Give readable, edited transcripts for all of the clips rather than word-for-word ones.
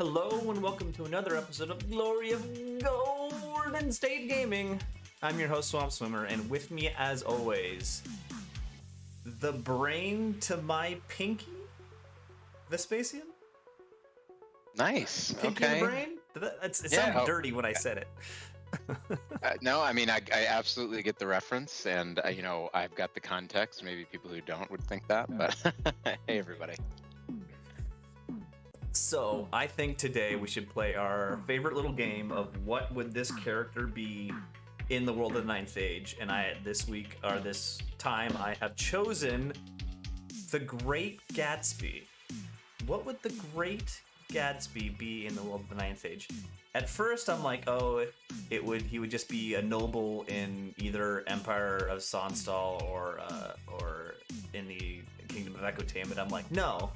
Hello and welcome to another episode of Glory of Golden State Gaming. I'm your host SwampSwimmer, and with me as always, the brain to my Pinky, Vespasian? Nice. Pinky Okay. the brain? It sounded dirty when I said it. No, I mean, I absolutely get the reference, and I've got the context. Maybe people who don't would think that, but hey, everybody. So I think today we should play our favorite little game of what would this character be in the world of the Ninth Age, and this time I have chosen the Great Gatsby. What would the Great Gatsby be in the world of the Ninth Age? At first I'm like, he would just be a noble in either Empire of Sonstal or in the Kingdom of Ekotam, but I'm like, no.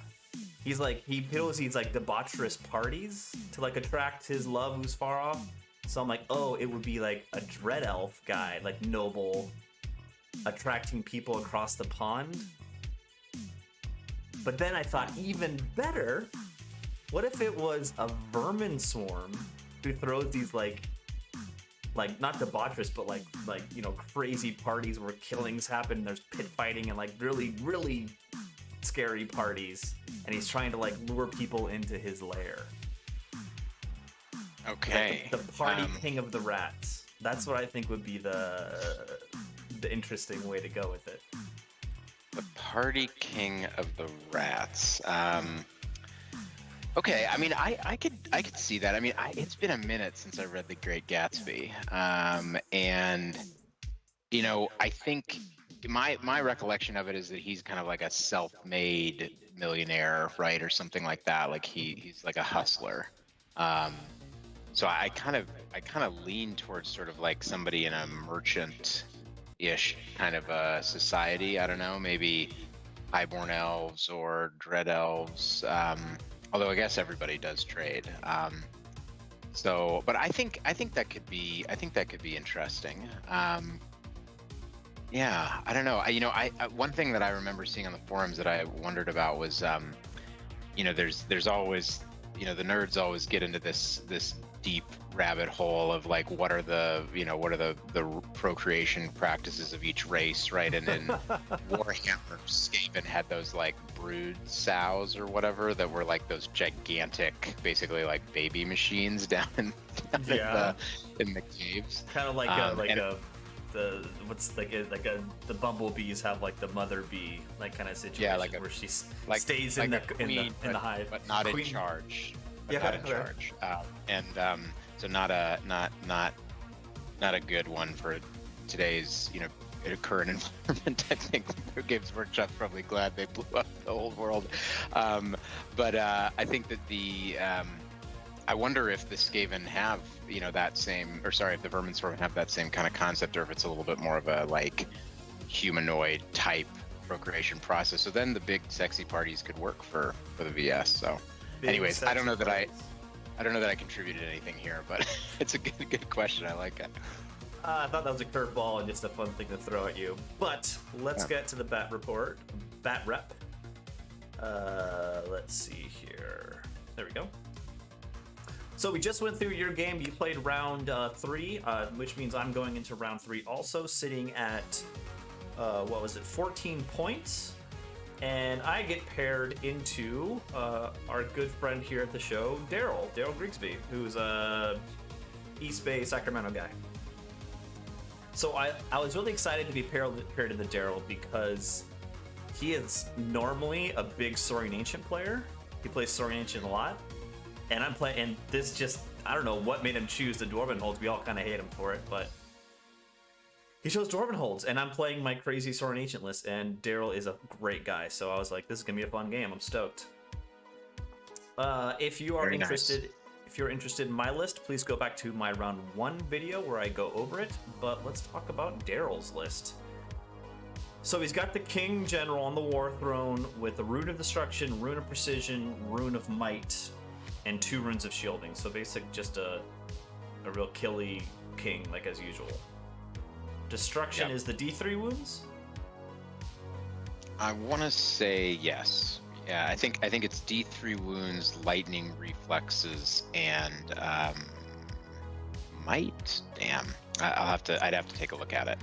He's like, he feels he's like debaucherous parties to like attract his love who's far off. So I'm like, it would be like a dread elf guy, like noble, attracting people across the pond. But then I thought even better, what if it was a vermin swarm who throws these like not debaucherous, but like crazy parties where killings happen, there's pit fighting and like really, really scary parties, and he's trying to like lure people into his lair. Okay. Like the party king of the rats. That's what I think would be the interesting way to go with it. The party king of the rats. Okay. I mean, I could see that. I mean, it's been a minute since I read The Great Gatsby, and I think my recollection of it is that he's kind of like a self-made millionaire, right, or something like that. Like he's like a hustler. So I kind of lean towards sort of like somebody in a merchant-ish kind of a society. I don't know, maybe highborn elves or dread elves. Although I guess everybody does trade. But I think that could be interesting. Yeah, I don't know. I one thing that I remember seeing on the forums that I wondered about was, there's always, the nerds always get into this deep rabbit hole of like what are the procreation practices of each race, right? And then Warhammer Skaven had those like brood sows or whatever that were like those gigantic, basically like baby machines down in the caves. Kind of like the bumblebees have like the mother bee like kind of situation, where she stays in the hive, but not in charge. So not a good one for today's current environment. I think Games Workshop's probably glad they blew up the old world. But I think that I wonder if the Skaven have if the Vermin Swarm have that same kind of concept, or if it's a little bit more of a like humanoid type procreation process. So then the big sexy parties could work for the VS. So anyways, I don't know that I contributed anything here, but it's a good question. I like it. I thought that was a curveball and just a fun thing to throw at you. But let's get to the bat rep. Let's see here. There we go. So we just went through your game. You played round 3, which means I'm going into round 3 also, sitting at 14 points. And I get paired into our good friend here at the show, Daryl Grigsby, who's a East Bay Sacramento guy. So I was really excited to be paired into Daryl because he is normally a big Saurian Ancient player. He plays Saurian Ancient a lot. And I'm playing, and this just, I don't know what made him choose the Dwarven holds. We all kind of hate him for it, but he chose Dwarven holds, and I'm playing my crazy Saurian Ancient list, and Daryl is a great guy, so I was like, this is gonna be a fun game. I'm stoked. If you're interested in my list, please go back to my round 1 video where I go over it, but let's talk about Daryl's list. So he's got the King General on the War Throne with the Rune of Destruction, Rune of Precision, Rune of Might, and 2 runes of shielding. So basic, just a real killy king, like as usual. Destruction is the D3 wounds? I want to say yes. Yeah, I think it's D3 wounds, lightning reflexes, and might. Damn, I'd have to take a look at it.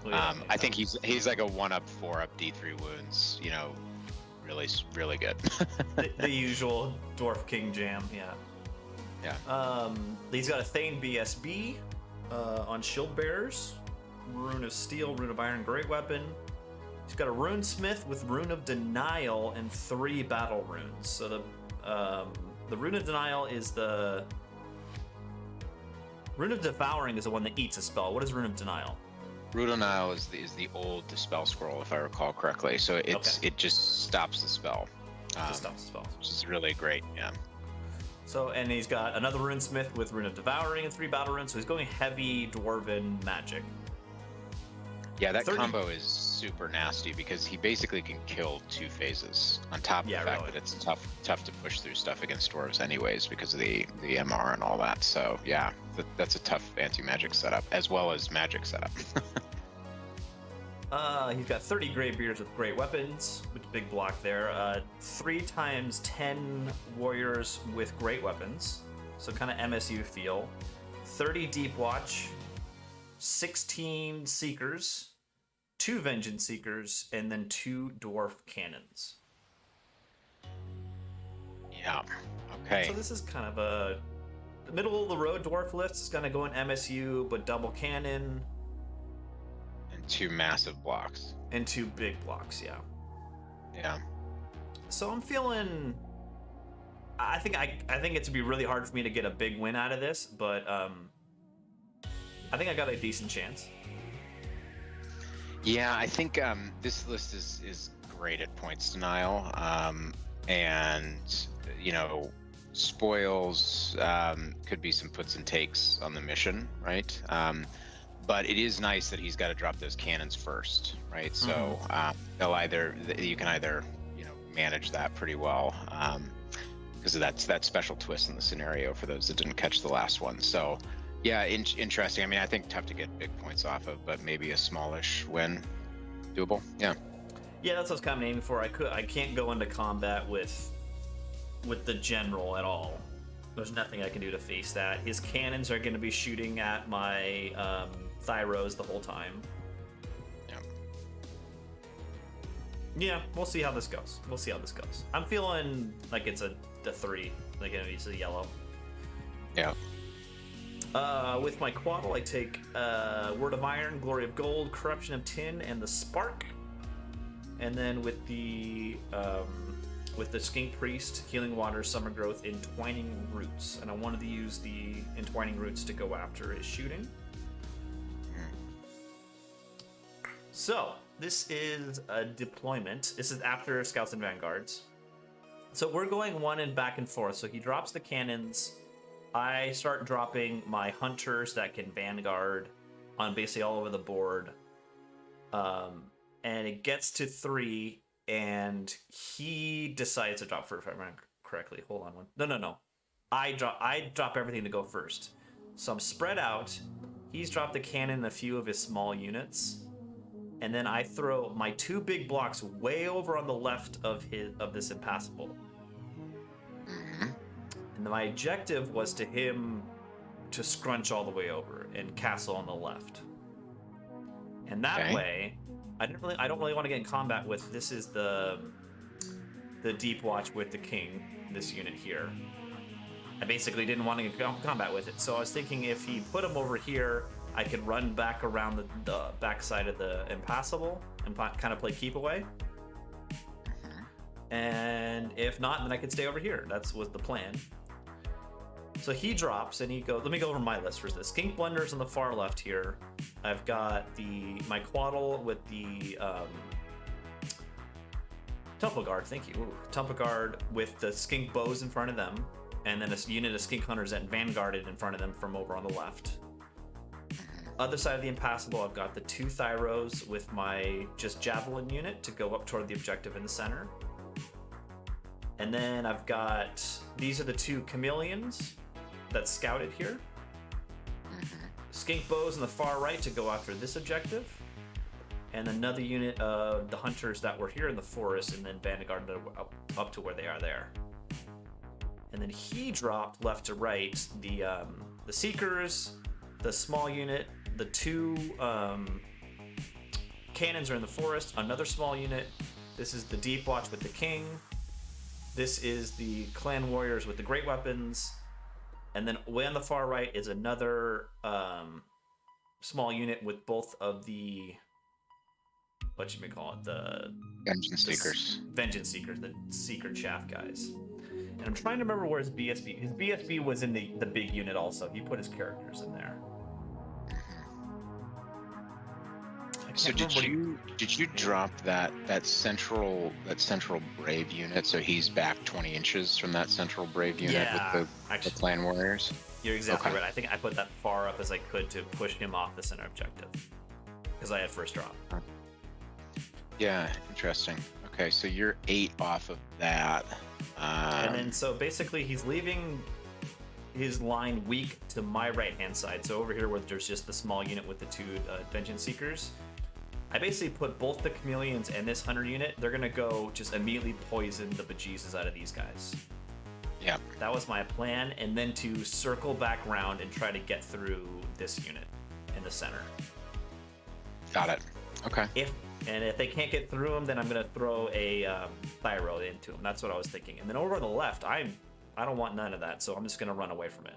Well, yeah, I think he's like a 1-up, 4-up D3 wounds. You know, really good. the usual Dwarf King jam, yeah. Yeah. He's got a Thane BSB on Shield Bearers, Rune of Steel, Rune of Iron, Great Weapon. He's got a Rune Smith with Rune of Denial and 3 battle runes. So the Rune of Denial is the Rune of Devouring is the one that eats a spell. What is Rune of Denial? Rune of Denial is the old Dispel Scroll, if I recall correctly. So it just stops the spell. Just stops the spell, which is really great. Yeah. So, and he's got another Runesmith with Rune of Devouring and 3 battle runes, so he's going heavy Dwarven magic. Yeah, that combo is super nasty because he basically can kill 2 phases on top of the fact that it's tough to push through stuff against dwarves anyways because of the MR and all that. So yeah, that's a tough anti-magic setup as well as magic setup. He's got 30 Greybeards with great weapons, which is a big block there. 3 times 10 warriors with great weapons, so kind of MSU feel. 30 Deep Watch, 16 Seekers, 2 Vengeance Seekers, and then 2 Dwarf Cannons. Yeah, okay. So this is kind of a middle of the road Dwarf list. It's going to go in MSU, but double cannon. 2 massive blocks. And 2 big blocks, yeah. Yeah. So I'm feeling. I think it's be really hard for me to get a big win out of this, but I think I got a decent chance. Yeah, I think this list is great at points denial, and you know, spoils could be some puts and takes on the mission, right? But it is nice that he's got to drop those cannons first, right? So you can either manage that pretty well because of that special twist in the scenario for those that didn't catch the last one. So yeah, interesting. I mean, I think tough to get big points off of, but maybe a smallish win, doable. Yeah. Yeah, that's what I was kind of aiming for. I can't go into combat with the general at all. There's nothing I can do to face that. His cannons are going to be shooting at my Thyros the whole time. Yeah, we'll see how this goes. I'm feeling like it's the 3, like it's a yellow. Yeah. With my Quaddle, I take Word of Iron, Glory of Gold, Corruption of Tin, and the Spark. And then with the Skink Priest, Healing Water, Summer Growth, Entwining Roots. And I wanted to use the Entwining Roots to go after his shooting. So, this is a deployment. This is after Scouts and Vanguards. So we're going one and back and forth. So he drops the cannons. I start dropping my hunters that can Vanguard on basically all over the board. And it gets to 3, and he decides to drop first, if I remember correctly. Hold on one. No. I drop everything to go first. So I'm spread out. He's dropped the cannon and a few of his small units. And then I throw my 2 big blocks way over on the left of this impassable. And my objective was to him to scrunch all the way over and castle on the left. And that way, I don't really want to get in combat with. This is the Deep Watch with the King, this unit here. I basically didn't want to get in combat with it. So I was thinking if he put him over here, I could run back around the backside of the impassable and kind of play keep away. And if not, then I could stay over here. That was the plan. So he drops and he goes. Let me go over my list for this. Skink Blunders on the far left here. I've got my Quaddle with the Temple Guard. Thank you. Temple Guard with the Skink Bows in front of them, and then a unit of Skink Hunters that Vanguarded in front of them from over on the left. Other side of the impassable, I've got the 2 Thyros with my just Javelin unit to go up toward the objective in the center. And then I've got, these are the 2 Chameleons that scouted here. Skink Bows on the far right to go after this objective. and another unit of the hunters that were here in the forest, and then vanguarded up to where they are there. And then he dropped left to right the seekers, the small unit, the 2 cannons are in the forest, another small unit. This is the deep watch with the king. This is the clan warriors with the great weapons. And then way on the far right is another small unit with both of the, what should we call it? The Vengeance Seekers. Vengeance Seekers, the Seeker Chaff guys. And I'm trying to remember where his BSB. His BSB was in the big unit also. He put his characters in there. So did you drop that central brave unit? So he's back 20 inches from that central brave unit with the clan warriors. You're exactly right. I think I put that far up as I could to push him off the center objective because I had first drop. Yeah, interesting. Okay, so you're 8 off of that. And then so basically he's leaving his line weak to my right hand side. So over here where there's just the small unit with the 2 Vengeance Seekers, I basically put both the Chameleons and this Hunter unit. They're gonna go just immediately poison the bejesus out of these guys. Yeah. That was my plan, and then to circle back around and try to get through this unit in the center. Got it. Okay. If they can't get through him, then I'm gonna throw a Thyro into him. That's what I was thinking. And then over on the left, I don't want none of that, so I'm just gonna run away from it.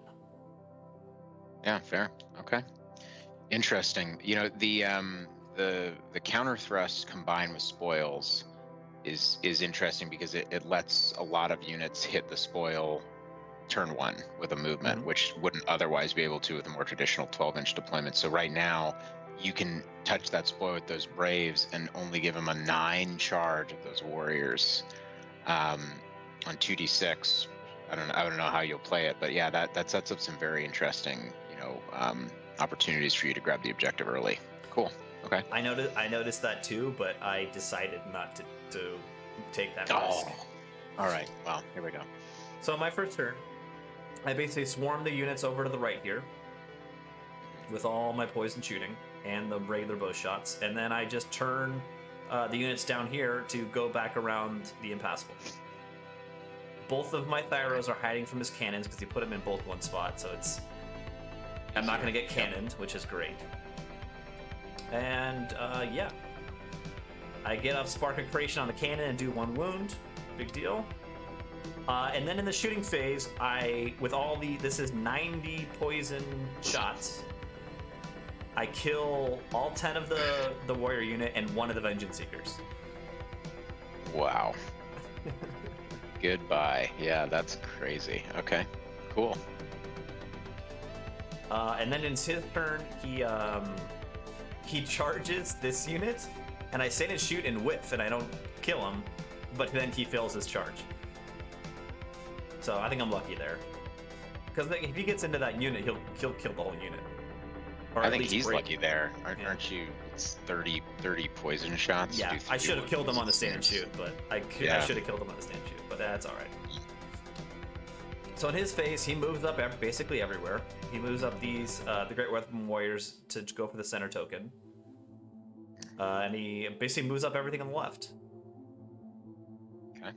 Yeah, fair. Okay. Interesting. You know, the counter thrust combined with spoils is interesting because it lets a lot of units hit the spoil turn 1 with a movement, which wouldn't otherwise be able to with a more traditional 12-inch deployment. So right now, you can touch that spoil with those Braves and only give them a 9 charge of those warriors on 2d6. I don't know how you'll play it, but yeah, that sets up some very interesting, opportunities for you to grab the objective early. Cool. Okay. I noticed that too, but I decided not to take that risk. All right. Well, here we go. So on my first turn, I basically swarm the units over to the right here with all my poison shooting and the regular bow shots, and then I just turn the units down here to go back around the impassable. Both of my Thyros are hiding from his cannons because he put them in both one spot, so I'm not going to get cannoned, which is great. And yeah, I get off Spark of Creation on the cannon and do 1 wound. Big deal. And then in the shooting phase, this is 90 poison shots. I kill all 10 of the warrior unit and 1 of the Vengeance Seekers. Wow. Goodbye. Yeah, that's crazy. Okay, cool. And then in his turn, he charges this unit, and I stand and shoot and whiff, and I don't kill him, but then he fails his charge. So I think I'm lucky there, because if he gets into that unit, he'll kill the whole unit. Or I think he's lucky there, aren't you? It's 30 poison shots. Yeah, I should have killed him on the stand and shoot, but I should have killed him on the stand and shoot, but that's all right. So in his phase, he moves up basically everywhere. He moves up these the Great Weapon Warriors to go for the center token, and he basically moves up everything on the left. Okay.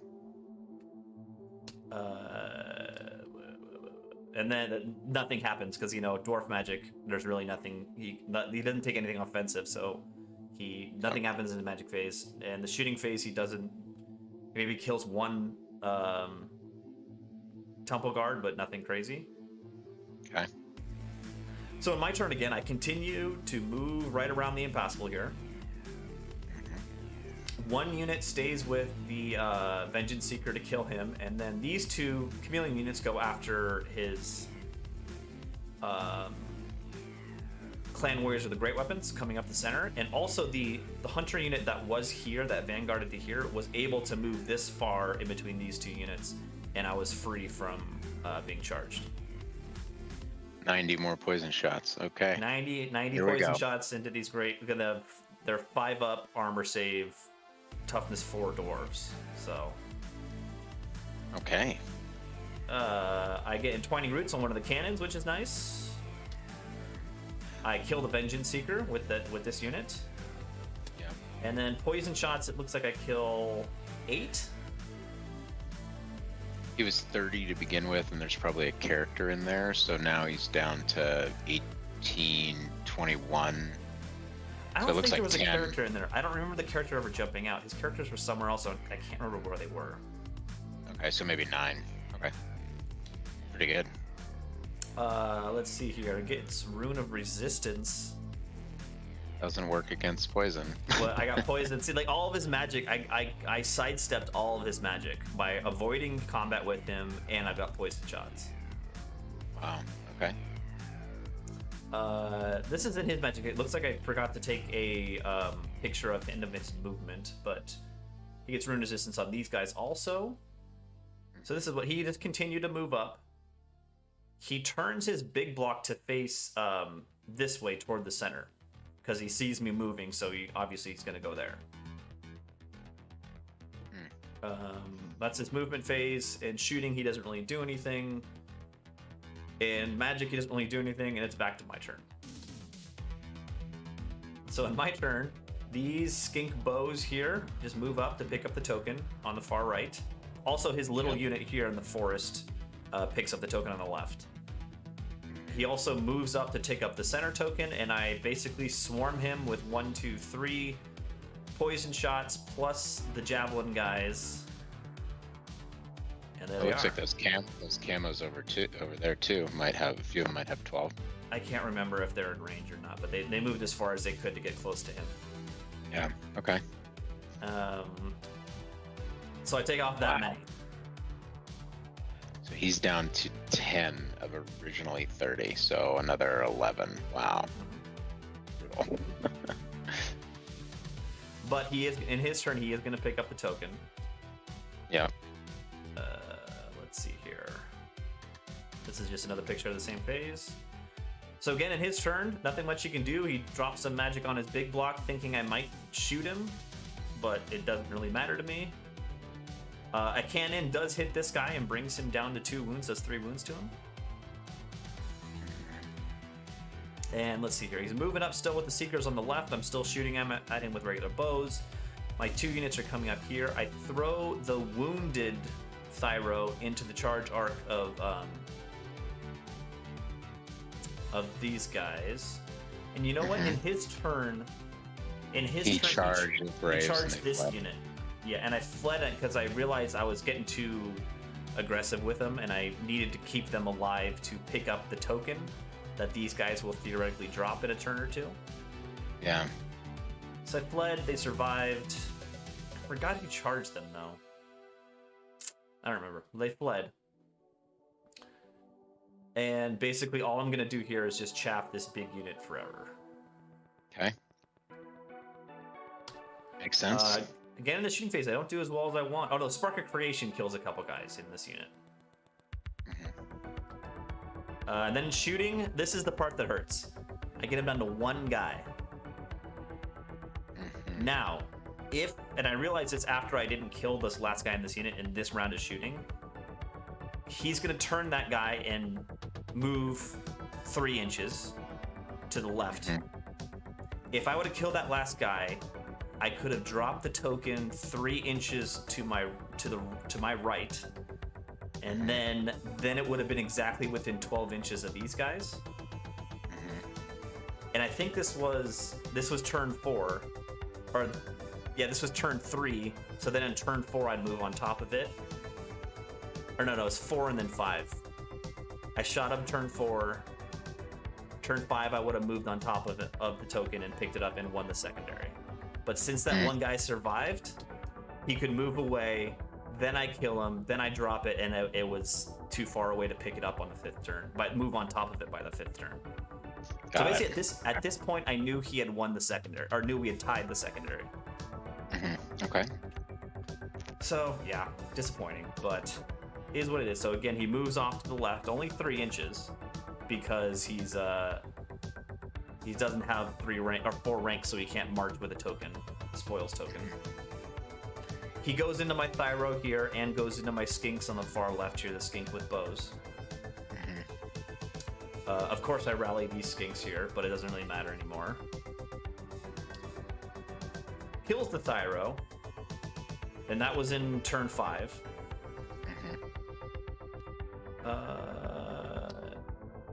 And then nothing happens because dwarf magic. There's really nothing. He doesn't take anything offensive, so nothing happens in the magic phase. And the shooting phase, he doesn't. Maybe kills 1 temple guard, but nothing crazy. Okay. So in my turn again, I continue to move right around the impassable here. 1 unit stays with the Vengeance Seeker to kill him, and then these 2 Chameleon units go after his Clan Warriors with the Great Weapons coming up the center, and also the Hunter unit that was here, that vanguarded to here, was able to move this far in between these 2 units, and I was free from being charged. 90 more poison shots. Okay. 90 poison shots into these great. They're 5-up armor save, toughness 4 dwarves. So. Okay. I get entwining roots on one of the cannons, which is nice. I kill the Vengeance Seeker with this unit. Yeah. And then poison shots, it looks like I kill 8. He was 30 to begin with, and there's probably a character in there, so now he's down to 18, 21. I So don't it looks think there like was 10. a character in there. I don't remember the character ever jumping out. His characters were somewhere else, so I can't remember where they were. Okay, so maybe 9. Okay. Pretty good. Let's see here. It gets Rune of Resistance. Doesn't work against poison. Well, I got poison. See, like all of his magic, I sidestepped all of his magic by avoiding combat with him, and I got poison shots. Wow. Okay. This isn't his magic. It looks like I forgot to take a picture of end of his movement, but he gets Rune Resistance on these guys also. So this is what he just continued to move up. He turns his big block to face this way toward the center because he sees me moving, so obviously he's going to go there. That's his movement phase. And shooting, he doesn't really do anything. And magic, he doesn't really do anything, and it's back to my turn. So in my turn, these skink bows here just move up to pick up the token on the far right. Also, his little unit here in the forest picks up the token on the left. He also moves up to take up the center token, and I basically swarm him with 1, 2, 3 poison shots plus the javelin guys. And there It looks like those camos over there too might have, a few of them might have 12. I can't remember if they're in range or not, but they moved as far as they could to get close to him. Yeah. Okay. So I take off that many. So he's down to 10 of originally 30, so another 11. Wow. Brutal. But he is in his turn. He is going to pick up the token. Yeah. Let's see here. This is just another picture of the same phase. So again, in his turn, nothing much he can do. He drops some magic on his big block, thinking I might shoot him, but it doesn't really matter to me. A cannon does hit this guy and brings him down to 2 wounds, does 3 wounds to him. And let's see here. He's moving up still with the Seekers on the left. I'm still shooting him at him with regular bows. My 2 units are coming up here. I throw the wounded Thyro into the charge arc of these guys. And you know what? In his turn, he charged this unit. Yeah, and I fled it because I realized I was getting too aggressive with them, and I needed to keep them alive to pick up the token that these guys will theoretically drop in a turn or 2. Yeah. So I fled, they survived. I forgot who charged them, though. I don't remember. They fled. And basically all I'm going to do here is just chaff this big unit forever. Okay. Makes sense. Again, in the shooting phase, I don't do as well as I want. Oh no, Spark of Creation kills a couple guys in this unit. And then shooting, this is the part that hurts. I get him down to 1 guy. Now, and I realize it's after I didn't kill this last guy in this unit in this round of shooting, he's going to turn that guy and move 3 inches to the left. If I would have killed that last guy, I could have dropped the token 3 inches to my right, and then it would have been exactly within 12 inches of these guys. And I think this was turn 4, or yeah, this was turn 3. So then in turn 4, I'd move on top of it. Or no, it's 4 and then 5. I shot him turn 4. Turn 5, I would have moved on top of the token and picked it up and won the secondary. But since that one guy survived, he could move away, then I kill him, then I drop it, and it was too far away to pick it up on the 5th turn, but move on top of it by the 5th turn. So basically at this point, I knew he had won the secondary, or knew we had tied the secondary. Okay. So yeah, disappointing, but it is what it is. So again, he moves off to the left, only 3 inches, because he doesn't have 4 ranks, so he can't march with a token, spoils token. He goes into my Thyro here and goes into my skinks on the far left here, the skink with bows. Of course, I rally these skinks here, but it doesn't really matter anymore. kills the Thyro, and that was in turn 5.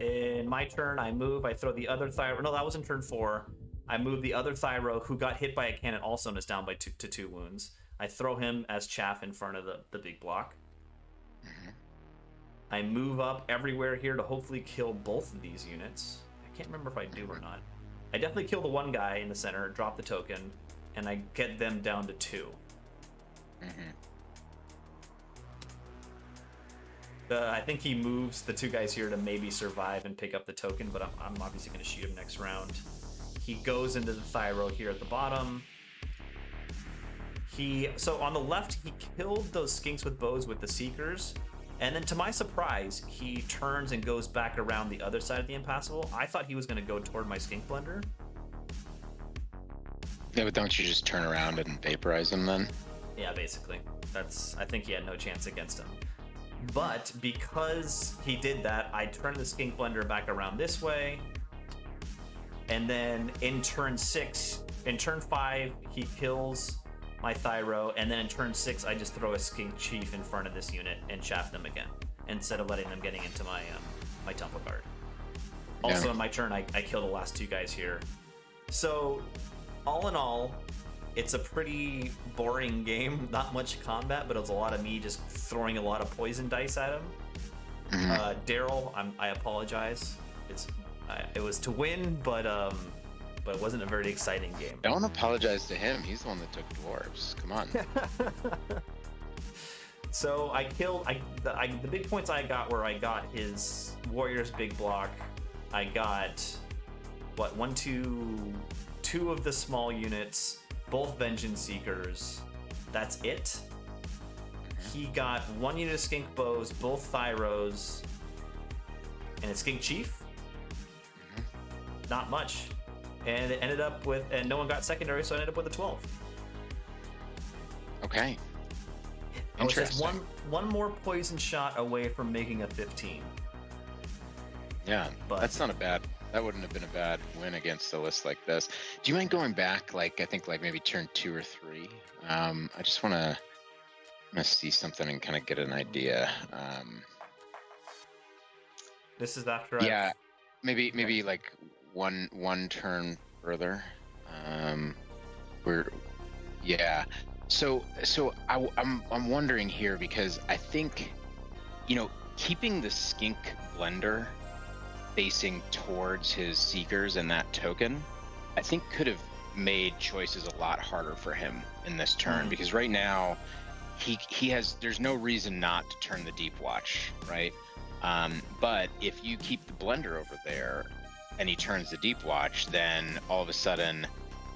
In my turn, I move. I throw the other Thyro. No, that was in turn 4. I move the other Thyro, who got hit by a cannon also and is down by 2 wounds. I throw him as chaff in front of the big block. I move up everywhere here to hopefully kill both of these units. I can't remember if I do or not. I definitely kill the one guy in the center, drop the token, and I get them down to 2. I think he moves the 2 guys here to maybe survive and pick up the token, but I'm obviously going to shoot him next round. He goes into the Thyro here at the bottom. So on the left, he killed those skinks with bows with the Seekers, and then to my surprise, he turns and goes back around the other side of the Impassable. I thought he was going to go toward my Skink Blender. Yeah, but don't you just turn around and vaporize him then? Yeah, basically. I think he had no chance against him. But because he did that, I turned the Skink Blender back around this way. And then in turn 5, he kills my Thyro. And then in turn 6, I just throw a Skink Chief in front of this unit and chaff them again, instead of letting them getting into my my Temple Guard. Also, in my turn, I kill the last 2 guys here. So, all in all, it's a pretty boring game. Not much combat, but it was a lot of me just throwing a lot of poison dice at him. Daryl, I apologize. It was to win, but it wasn't a very exciting game. Don't apologize to him. He's the one that took dwarves. Come on. So I killed. The big points I got were I got his warrior's big block. I got what 2 of the small units. Both Vengeance Seekers. That's it. He got 1 unit of Skink Bows, both Thyros, and a Skink Chief. Not much. And it ended up with, and no one got secondary, so I ended up with a 12. Okay. I was just one more poison shot away from making a 15. Yeah, but that's not a bad. That wouldn't have been a bad win against a list like this. Do you mind going back, I think maybe turn 2 or 3? I just want to see something and kind of get an idea. This is after. Yeah, maybe like one turn further. So I'm wondering here, because I think, keeping the Skink Blender facing towards his Seekers and that token, I think could have made choices a lot harder for him in this turn, because right now there's no reason not to turn the Deep Watch, right? But if you keep the Blender over there and he turns the Deep Watch, then all of a sudden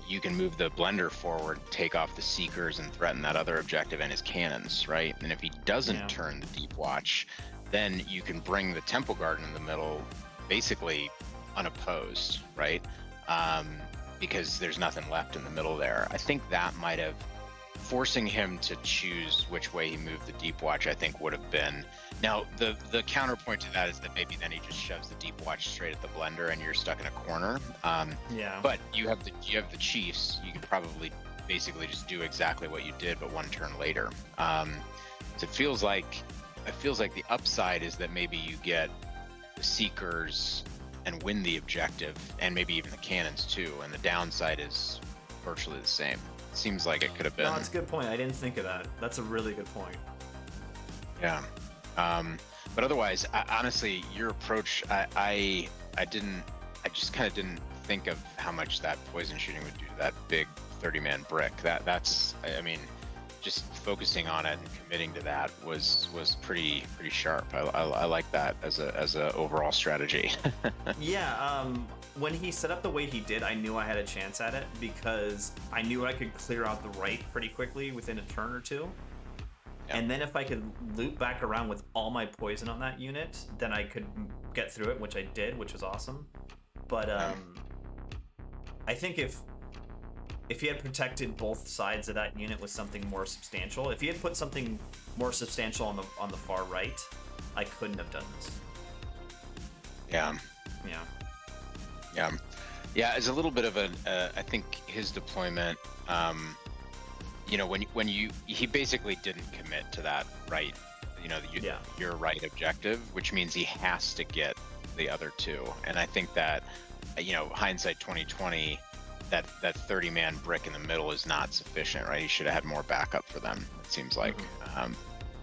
you can move the Blender forward, take off the Seekers, and threaten that other objective and his cannons, right? And if he doesn't turn the Deep Watch, then you can bring the Temple Garden in the middle basically unopposed, right? Because there's nothing left in the middle there. I think that might have, forcing him to choose which way he moved the Deep Watch, I think would have been. Now, the counterpoint to that is that maybe then he just shoves the Deep Watch straight at the Blender and you're stuck in a corner. But you have the Chiefs. You could probably basically just do exactly what you did, but 1 turn later. So it feels like the upside is that maybe you get the Seekers and win the objective, and maybe even the cannons too, and the downside is virtually the same. It seems like it could have been. No, it's a good point. I didn't think of that. That's a really good point. Yeah. But otherwise, honestly, your approach, I just kind of didn't think of how much that poison shooting would do to that big 30-man brick. That's just focusing on it and committing to that was pretty sharp. I like that as a overall strategy. Yeah, when he set up the way he did, I knew I had a chance at it, because I knew I could clear out the right pretty quickly within a turn or 2. Yeah. And then if I could loop back around with all my poison on that unit, then I could get through it, which I did, which was awesome. But I think if he had protected both sides of that unit with something more substantial, if he had put something more substantial on the far right, I couldn't have done this. Yeah. It's a little bit of I think his deployment you know, when you he basically didn't commit to that right, you know, your right objective, which means he has to get the other two. And I think that, you know, hindsight 2020, that 30-man brick in the middle is not sufficient, right? He should have had more backup for them, it seems like.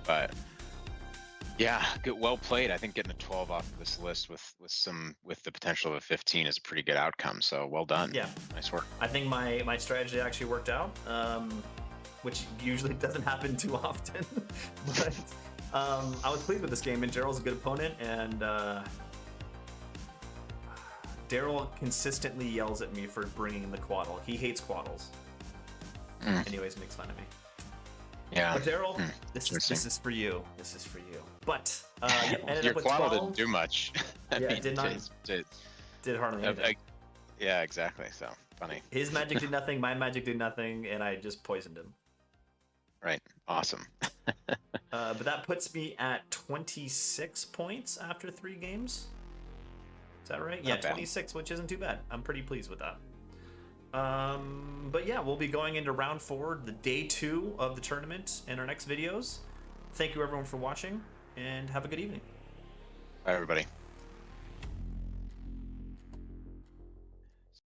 But yeah, good, well played. I think getting a 12 off of this list with the potential of a 15 is a pretty good outcome. So well done. Yeah, nice work. I think my strategy actually worked out, which usually doesn't happen too often. But I was pleased with this game, and Daryl's a good opponent, and Daryl consistently yells at me for bringing the Quaddle. He hates Quaddles. Anyways, makes fun of me. Yeah. But Daryl, this is for you. This is for you. But ended your up with Quaddle 12. didn't do much. It did not. Did hardly anything. Yeah, exactly. So funny. His magic did nothing. My magic did nothing, and I just poisoned him. Right. Awesome. But that puts me at 26 points after 3 games. Is that right? Yeah, 26, which isn't too bad. I'm pretty pleased with that. But yeah, we'll be going into round 4, the day 2 of the tournament, in our next videos. Thank you everyone for watching, and have a good evening. Bye everybody.